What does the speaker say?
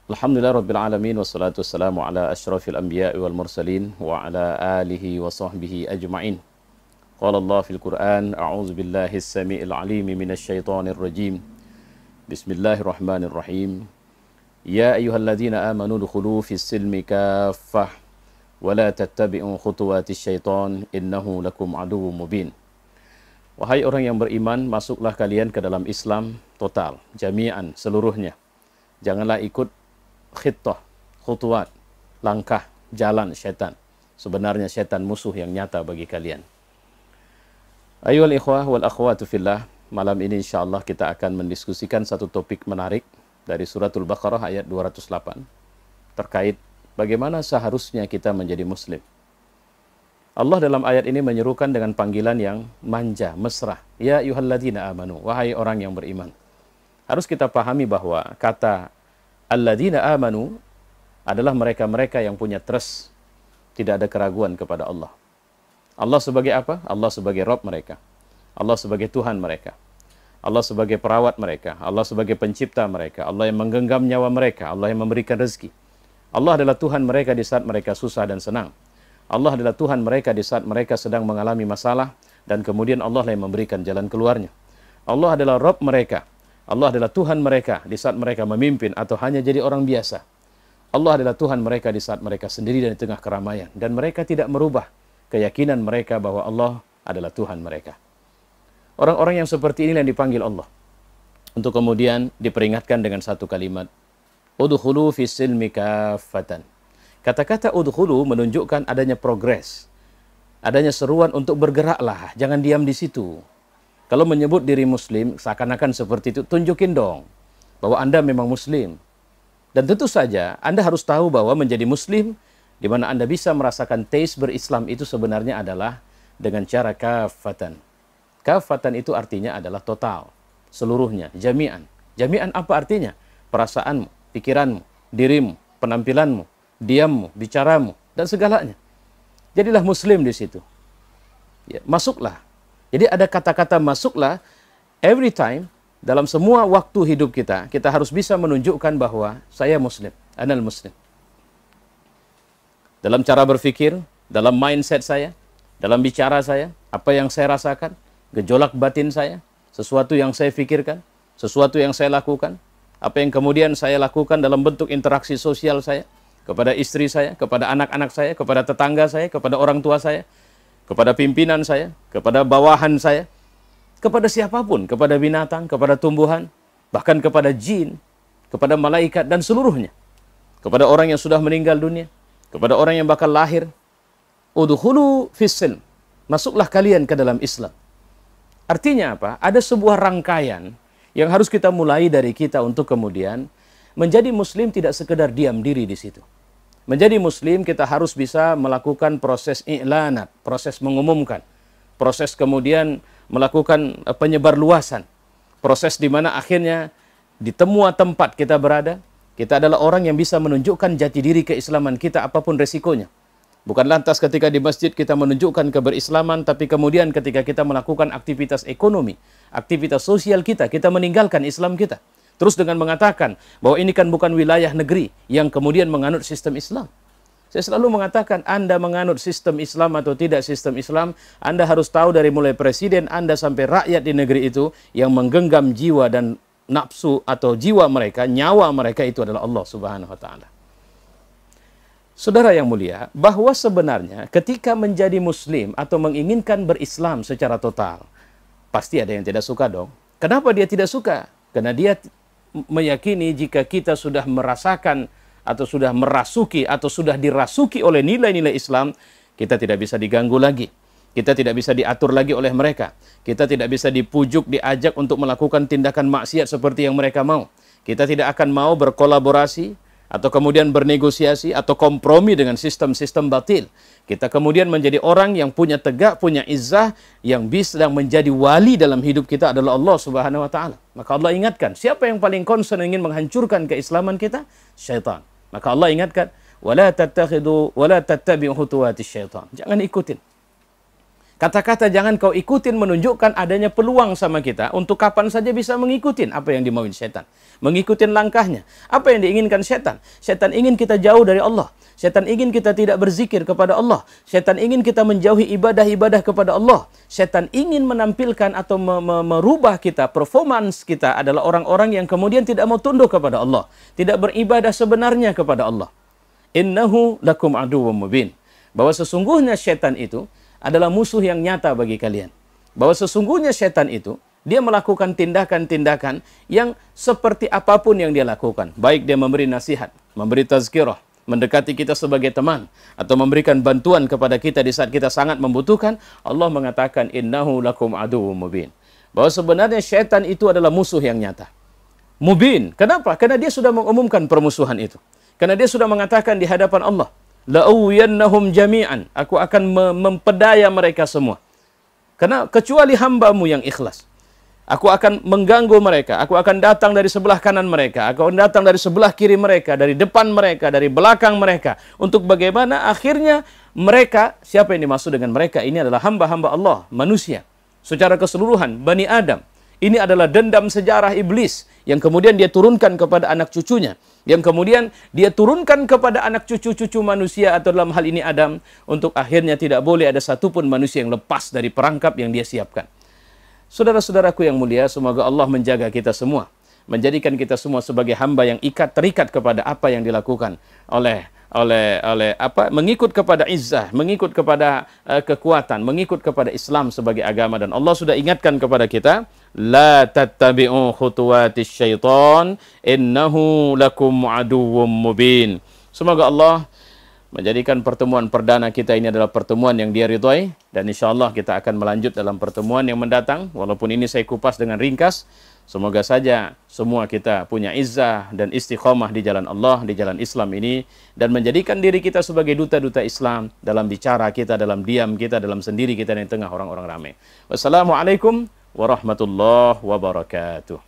Alhamdulillah Rabbil Alamin, wassalatu wassalamu ala ashrafil anbiya'i wal mursalin wa ala alihi wa sahbihi ajma'in. Qala Allah fil Qur'an, a'udzu billahi as-sami'il 'alim minasy syaithanir rajim. Bismillahirrahmanirrahim. Ya ayyuhalladzina amanu dukhulu fis silmi kaffah wa la tattabi'u khutuwatis syaitan innahu lakum aduwwum mubin. Wahai orang yang beriman, masuklah kalian ke dalam Islam total, jami'an, seluruhnya. Janganlah ikut khittah, khutuwat, langkah, jalan syaitan. Sebenarnya syaitan musuh yang nyata bagi kalian. Ayyuhal ikhwah wal akhwatu fillah, malam ini insyaallah kita akan mendiskusikan satu topik menarik dari suratul Baqarah ayat 208 terkait bagaimana seharusnya kita menjadi muslim. Allah dalam ayat ini menyerukan dengan panggilan yang manja, mesra. Ya ayyuhalladzina amanu, wahai orang yang beriman. Harus kita pahami bahwa kata alladzina amanu adalah mereka-mereka yang punya trust, tidak ada keraguan kepada Allah. Allah sebagai apa? Allah sebagai Rabb mereka. Allah sebagai Tuhan mereka. Allah sebagai perawat mereka. Allah sebagai pencipta mereka. Allah yang menggenggam nyawa mereka. Allah yang memberikan rezeki. Allah adalah Tuhan mereka di saat mereka susah dan senang. Allah adalah Tuhan mereka di saat mereka sedang mengalami masalah dan kemudian Allah yang memberikan jalan keluarnya. Allah adalah Rabb mereka. Allah adalah Tuhan mereka di saat mereka memimpin atau hanya jadi orang biasa. Allah adalah Tuhan mereka di saat mereka sendiri dan di tengah keramaian. Dan mereka tidak merubah keyakinan mereka bahwa Allah adalah Tuhan mereka. Orang-orang yang seperti ini yang dipanggil Allah. Untuk kemudian diperingatkan dengan satu kalimat. Udkhulu fis silmi kaffatan. Kata-kata udkhulu menunjukkan adanya progres. Adanya seruan untuk bergeraklah. Jangan diam di situ. Kalau menyebut diri muslim, seakan-akan seperti itu, tunjukin dong bahwa Anda memang muslim. Dan tentu saja, Anda harus tahu bahwa menjadi muslim, di mana Anda bisa merasakan taste berislam itu sebenarnya adalah dengan cara kafatan. Kafatan itu artinya adalah total, seluruhnya, jami'an. Jami'an apa artinya? Perasaanmu, pikiranmu, dirimu, penampilanmu, diammu, bicaramu, dan segalanya. Jadilah muslim di situ. Ya, masuklah. Jadi ada kata-kata masuklah every time dalam semua waktu hidup kita. Kita harus bisa menunjukkan bahwa saya muslim, anal muslim. Dalam cara berpikir, dalam mindset saya, dalam bicara saya, apa yang saya rasakan, gejolak batin saya, sesuatu yang saya pikirkan, sesuatu yang saya lakukan, apa yang kemudian saya lakukan dalam bentuk interaksi sosial saya, kepada istri saya, kepada anak-anak saya, kepada tetangga saya, kepada orang tua saya, kepada pimpinan saya, kepada bawahan saya, kepada siapapun, kepada binatang, kepada tumbuhan, bahkan kepada jin, kepada malaikat dan seluruhnya. Kepada orang yang sudah meninggal dunia, kepada orang yang bakal lahir. Udkhulu fis silm. Masuklah kalian ke dalam Islam. Artinya apa? Ada sebuah rangkaian yang harus kita mulai dari kita untuk kemudian menjadi muslim tidak sekedar diam diri di situ. Menjadi muslim kita harus bisa melakukan proses i'lanat, proses mengumumkan, proses kemudian melakukan penyebar luasan, proses di mana akhirnya di semua tempat kita berada, kita adalah orang yang bisa menunjukkan jati diri keislaman kita apapun resikonya. Bukan lantas ketika di masjid kita menunjukkan keberislaman, tapi kemudian ketika kita melakukan aktivitas ekonomi, aktivitas sosial kita meninggalkan Islam kita. Terus dengan mengatakan bahwa ini kan bukan wilayah negeri yang kemudian menganut sistem Islam. Saya selalu mengatakan Anda menganut sistem Islam atau tidak sistem Islam, Anda harus tahu dari mulai presiden Anda sampai rakyat di negeri itu yang menggenggam jiwa dan nafsu atau jiwa mereka, nyawa mereka itu adalah Allah Subhanahu wa taala. Saudara yang mulia, bahwa sebenarnya ketika menjadi muslim atau menginginkan berislam secara total, pasti ada yang tidak suka dong. Kenapa dia tidak suka? Karena dia meyakini jika kita sudah merasakan atau sudah merasuki atau sudah dirasuki oleh nilai-nilai Islam, kita tidak bisa diganggu lagi. Kita tidak bisa diatur lagi oleh mereka. Kita tidak bisa dipujuk, diajak untuk melakukan tindakan maksiat seperti yang mereka mau. Kita tidak akan mau berkolaborasi atau kemudian bernegosiasi atau kompromi dengan sistem-sistem batil. Kita kemudian menjadi orang yang punya tegak, punya izzah, yang bisa menjadi wali dalam hidup kita adalah Allah Subhanahu wa taala. Maka Allah ingatkan, siapa yang paling concern ingin menghancurkan keislaman kita? Syaitan. Maka Allah ingatkan, wala tattabi'u khutuwatis syaitan. Jangan ikutin. Kata-kata jangan kau ikutin menunjukkan adanya peluang sama kita untuk kapan saja bisa mengikutin apa yang dimauin setan. Mengikutin langkahnya. Apa yang diinginkan setan? Setan ingin kita jauh dari Allah. Setan ingin kita tidak berzikir kepada Allah. Setan ingin kita menjauhi ibadah-ibadah kepada Allah. Setan ingin menampilkan atau merubah kita, performance kita adalah orang-orang yang kemudian tidak mau tunduk kepada Allah. Tidak beribadah sebenarnya kepada Allah. Innahu lakum aduwwum mubin. Bahwa sesungguhnya setan itu adalah musuh yang nyata bagi kalian. Bahwa sesungguhnya setan itu, dia melakukan tindakan-tindakan yang seperti apapun yang dia lakukan. Baik dia memberi nasihat, memberi tazkirah, mendekati kita sebagai teman, atau memberikan bantuan kepada kita di saat kita sangat membutuhkan, Allah mengatakan, innahu lakum aduwwum mubin. Bahwa sebenarnya setan itu adalah musuh yang nyata. Mubin. Kenapa? Karena dia sudah mengumumkan permusuhan itu. Karena dia sudah mengatakan di hadapan Allah, la'uwiyannahum jami'an. Aku akan mempedaya mereka semua. Karena kecuali hambamu yang ikhlas. Aku akan mengganggu mereka. Aku akan datang dari sebelah kanan mereka. Aku akan datang dari sebelah kiri mereka. Dari depan mereka. Dari belakang mereka. Untuk bagaimana akhirnya mereka, siapa yang dimaksud dengan mereka? Ini adalah hamba-hamba Allah, manusia. Secara keseluruhan, Bani Adam. Ini adalah dendam sejarah iblis yang kemudian dia turunkan kepada anak cucunya. Yang kemudian dia turunkan kepada anak cucu-cucu manusia atau dalam hal ini Adam. Untuk akhirnya tidak boleh ada satupun manusia yang lepas dari perangkap yang dia siapkan. Saudara-saudaraku yang mulia, semoga Allah menjaga kita semua. Menjadikan kita semua sebagai hamba yang terikat kepada apa yang dilakukan oleh mengikut kepada izzah, mengikut kepada kekuatan, mengikut kepada Islam sebagai agama. Dan Allah sudah ingatkan kepada kita, la tattabi'u khutuwatis syaitan innahu lakum aduwwum mubin. Semoga Allah menjadikan pertemuan perdana kita ini adalah pertemuan yang dia ridhai, dan insyaallah kita akan melanjut dalam pertemuan yang mendatang. Walaupun ini saya kupas dengan ringkas, semoga saja semua kita punya izzah dan istiqamah di jalan Allah, di jalan Islam ini, dan menjadikan diri kita sebagai duta-duta Islam dalam bicara kita, dalam diam kita, dalam sendiri kita di tengah orang-orang ramai. Wassalamualaikum warahmatullahi wabarakatuh.